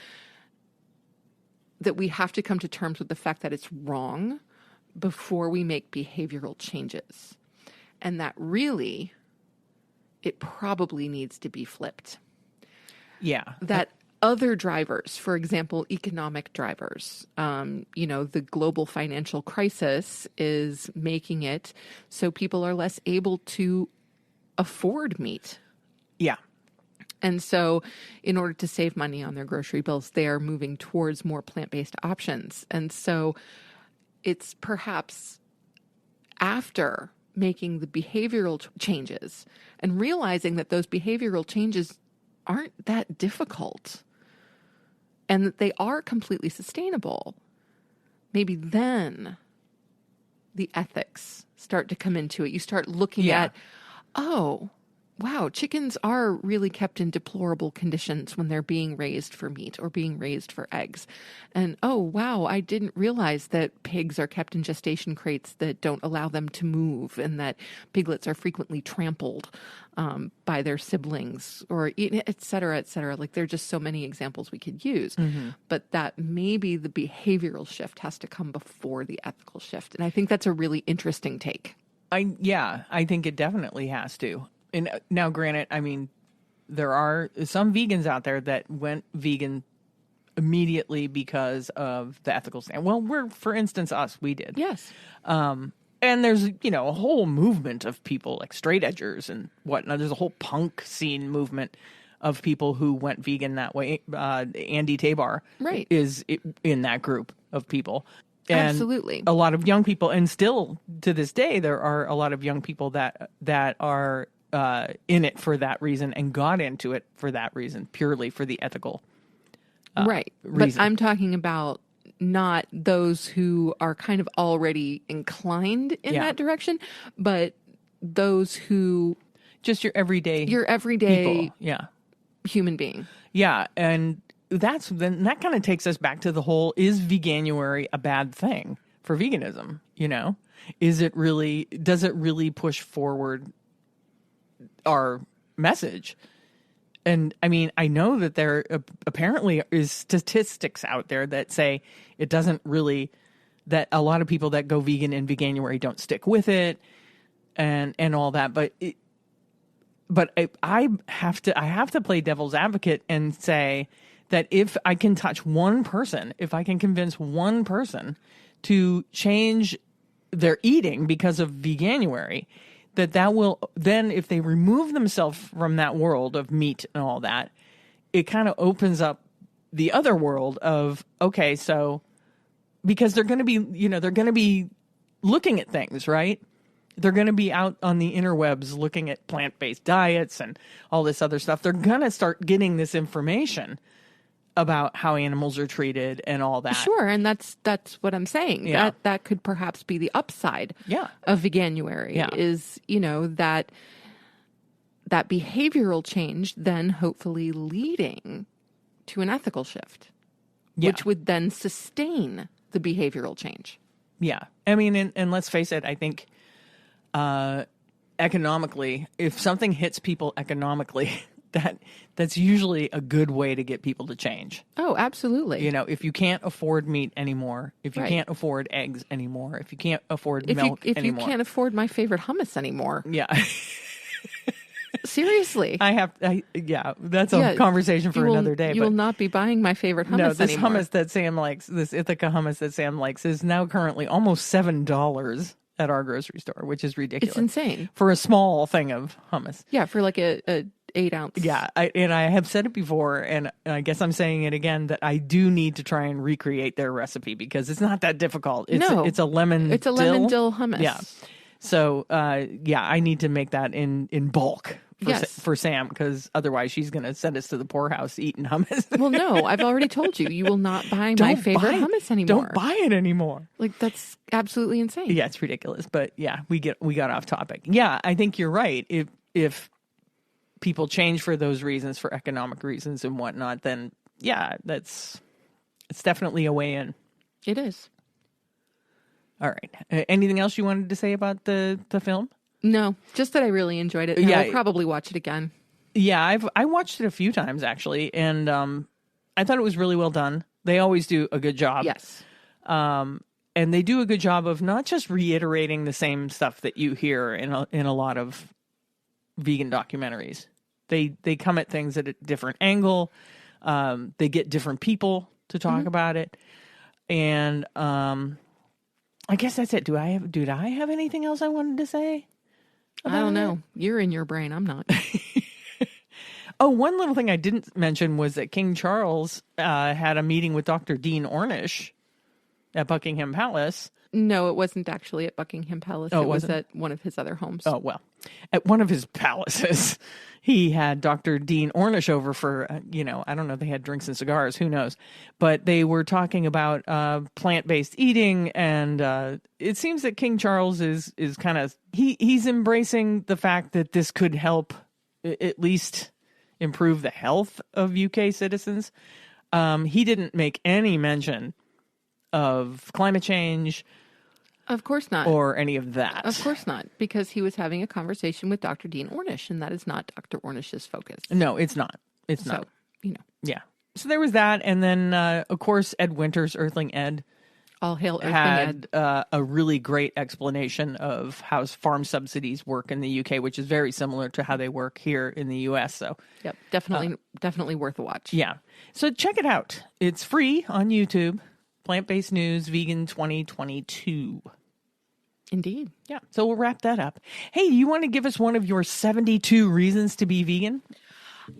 that we have to come to terms with the fact that it's wrong before we make behavioral changes. And that really, it probably needs to be flipped. Yeah. That other drivers, for example, economic drivers, the global financial crisis is making it so people are less able to afford meat. Yeah. And so in order to save money on their grocery bills, they are moving towards more plant-based options. And so it's perhaps after making the behavioral changes and realizing that those behavioral changes aren't that difficult and that they are completely sustainable, maybe then the ethics start to come into it. You start looking at, oh, wow, chickens are really kept in deplorable conditions when they're being raised for meat or being raised for eggs. And oh, wow, I didn't realize that pigs are kept in gestation crates that don't allow them to move, and that piglets are frequently trampled by their siblings, or et cetera, et cetera. Like, there are just so many examples we could use. But that maybe the behavioral shift has to come before the ethical shift. And I think that's a really interesting take. I think it definitely has to. And now, granted, I mean, there are some vegans out there that went vegan immediately because of the ethical stand. Well, for instance, we did. Yes. And there's, a whole movement of people like straight edgers and whatnot. There's a whole punk scene movement of people who went vegan that way. Andy Tabar is in that group of people. And absolutely. A lot of young people, and still to this day, there are a lot of young people that are in it for that reason and got into it for that reason, purely for the ethical reason. But I'm talking about not those who are kind of already inclined in that direction, but those who just your everyday people, human being. Yeah, and that kind of takes us back to the whole, is Veganuary a bad thing for veganism? Does it really push forward our message? And I mean, I know that there apparently is statistics out there that say it doesn't really, that a lot of people that go vegan in Veganuary don't stick with it and all that. But I have to play devil's advocate and say that if I can touch one person, if I can convince one person to change their eating because of Veganuary, that will then, if they remove themselves from that world of meat and all that, it kind of opens up the other world of, okay, so because they're going to be, they're going to be looking at things, right? They're going to be out on the interwebs looking at plant-based diets and all this other stuff. They're going to start getting this information about how animals are treated and all that. Sure, and that's what I'm saying. Yeah. That could perhaps be the upside of Veganuary, is, that behavioral change then hopefully leading to an ethical shift, which would then sustain the behavioral change. Yeah. I mean, and let's face it, I think economically, if something hits people economically, that's usually a good way to get people to change. Oh, absolutely. If you can't afford meat anymore, if you can't afford eggs anymore, if you can't afford milk anymore. If you can't afford my favorite hummus anymore. Yeah. Seriously. That's a conversation for another day. You will not be buying my favorite hummus anymore. No, this anymore. hummus that Sam likes, this Ithaca hummus that Sam likes, is now currently almost $7 at our grocery store, which is ridiculous. It's insane. For a small thing of hummus. Yeah, for like a 8 ounce. Yeah, I have said it before, and I guess I'm saying it again, that I do need to try and recreate their recipe because it's not that difficult. It's a lemon dill hummus. Yeah. So, I need to make that in bulk for Sam, because otherwise she's going to send us to the poorhouse eating hummus. Well, no, I've already told you, you will not buy my favorite hummus anymore. Don't buy it anymore. Like, that's absolutely insane. Yeah, it's ridiculous. But yeah, we got off topic. Yeah, I think you're right. If people change for those reasons, for economic reasons and whatnot, then it's definitely a way in. It is. All right. Anything else you wanted to say about the film? No, just that I really enjoyed it. And I'll probably watch it again. Yeah, I watched it a few times actually, and I thought it was really well done. They always do a good job. Yes. And they do a good job of not just reiterating the same stuff that you hear in a lot of vegan documentaries. They come at things at a different angle. They get different people to talk about it, and I guess that's it. Did I have anything else I wanted to say? I don't know. You're in your brain. I'm not. Oh, one little thing I didn't mention was that King Charles had a meeting with Dr. Dean Ornish at Buckingham Palace. No, it wasn't actually at Buckingham Palace. Oh, it was wasn't? at one of his other homes. Oh, well, at one of his palaces, he had Dr. Dean Ornish over for, I don't know, they had drinks and cigars, who knows. But they were talking about plant-based eating, and it seems that King Charles is kind of, he's embracing the fact that this could help at least improve the health of UK citizens. He didn't make any mention of climate change. Of course not. Or any of that. Of course not, because he was having a conversation with Dr. Dean Ornish, and that is not Dr. Ornish's focus. No, it's not. It's not. So, Yeah. So there was that. And then, of course, Ed Winters, Earthling Ed, all hail Earthling had Ed. a really great explanation of how farm subsidies work in the UK, which is very similar to how they work here in the US. So, Yep, definitely worth a watch. yeah. So check it out. It's free on YouTube. Plant-Based News, Vegan 2022. Indeed. Yeah. So we'll wrap that up. Hey, you want to give us one of your 72 reasons to be vegan?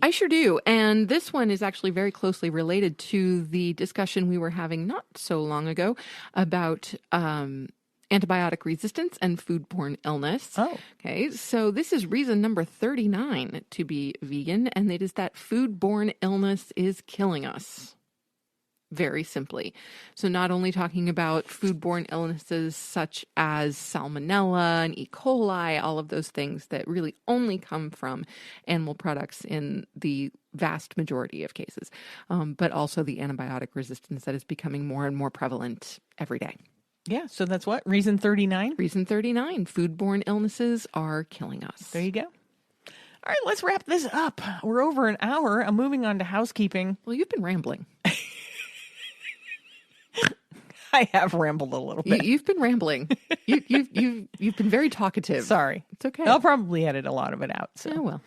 I sure do. And this one is actually very closely related to the discussion we were having not so long ago about antibiotic resistance and foodborne illness. Oh. Okay. So this is reason number 39 to be vegan, and it is that foodborne illness is killing us. Very simply. So not only talking about foodborne illnesses such as salmonella and E. coli, all of those things that really only come from animal products in the vast majority of cases, but also the antibiotic resistance that is becoming more and more prevalent every day. Yeah, so that's what? Reason 39? Reason 39, foodborne illnesses are killing us. There you go. All right, let's wrap this up. We're over an hour. I'm moving on to housekeeping. Well, you've been rambling. I have rambled a little bit. You've been rambling. You've been very talkative. Sorry. It's okay. I'll probably edit a lot of it out. So. Oh, well.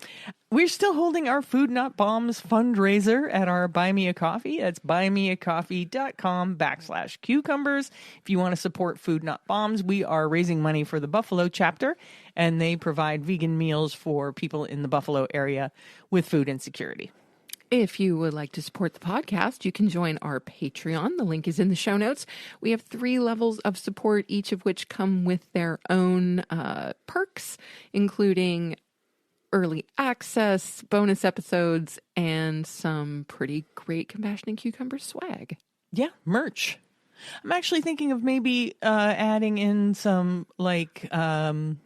We're still holding our Food Not Bombs fundraiser at our Buy Me a Coffee. That's buymeacoffee.com/cucumbers. If you want to support Food Not Bombs, we are raising money for the Buffalo chapter, and they provide vegan meals for people in the Buffalo area with food insecurity. If you would like to support the podcast, you can join our Patreon. The link is in the show notes. We have 3 levels of support, each of which come with their own perks, including early access, bonus episodes, and some pretty great Compassion and Cucumber swag. Yeah, merch. I'm actually thinking of maybe adding in some some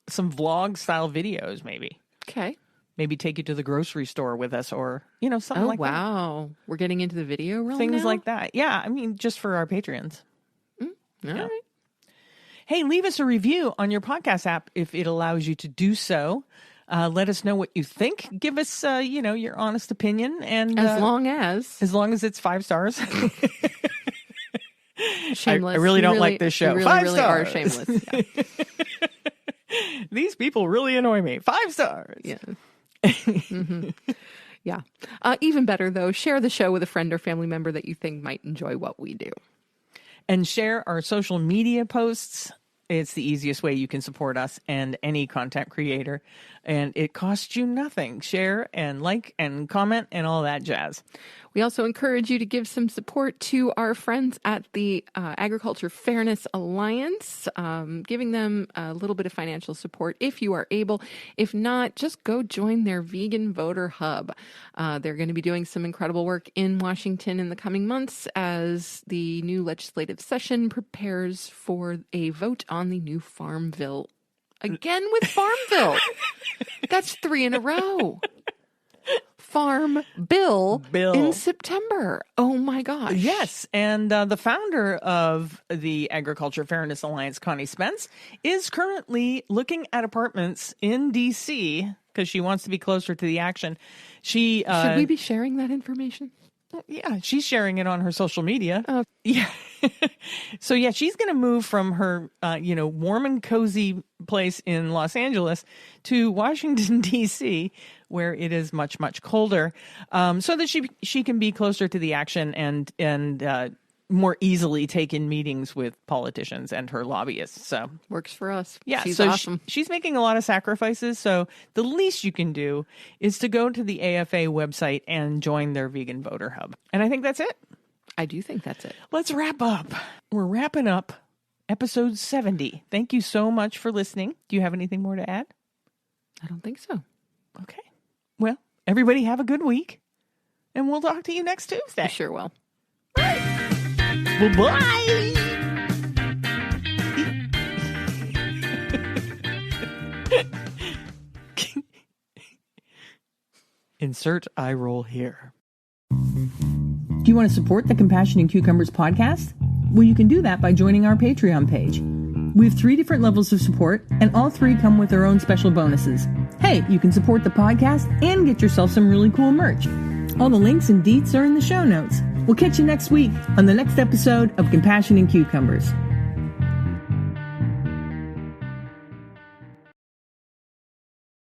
vlog style videos, maybe. Okay. Maybe take you to the grocery store with us, or something like that. Oh wow, we're getting into the video realm Things now? like that. Yeah, I mean, just for our Patreons. All right. Hey, leave us a review on your podcast app if it allows you to do so. Let us know what you think. Give us, your honest opinion, and As long as it's 5 stars. Shameless. I really don't like this show. You really, 5 really stars. are shameless. Yeah. These people really annoy me. 5 stars. Yeah. Mm-hmm. Yeah. Even better, though, share the show with a friend or family member that you think might enjoy what we do. And share our social media posts. It's the easiest way you can support us and any content creator. And it costs you nothing. Share and like and comment and all that jazz. We also encourage you to give some support to our friends at the Agriculture Fairness Alliance, giving them a little bit of financial support if you are able. If not, just go join their Vegan Voter Hub. They're going to be doing some incredible work in Washington in the coming months as the new legislative session prepares for a vote on the new Farm Bill. Again with Farmville. That's 3 in a row. Farm Bill in September. Oh my gosh. Yes. And the founder of the Agriculture Fairness Alliance, Connie Spence, is currently looking at apartments in D.C. because she wants to be closer to the action. Should we be sharing that information? Yeah, she's sharing it on her social media. Oh. Yeah. So, yeah, she's going to move from her, warm and cozy place in Los Angeles to Washington, D.C., where it is much, much colder, so that she can be closer to the action and more easily take in meetings with politicians and her lobbyists. So works for us. Yeah, she's so awesome. She's making a lot of sacrifices. So the least you can do is to go to the AFA website and join their Vegan Voter Hub. And I think that's it. I do think that's it. Let's wrap up. We're wrapping up episode 70. Thank you so much for listening. Do you have anything more to add? I don't think so. Okay. Well, everybody have a good week, and we'll talk to you next Tuesday. I sure will. Well, bye. Insert eye roll here. Do you want to support the Compassion and Cucumbers podcast? Well, you can do that by joining our Patreon page. We have 3 different levels of support, and all 3 come with their own special bonuses. Hey, you can support the podcast and get yourself some really cool merch. All the links and deets are in the show notes. We'll catch you next week on the next episode of Compassion and Cucumbers.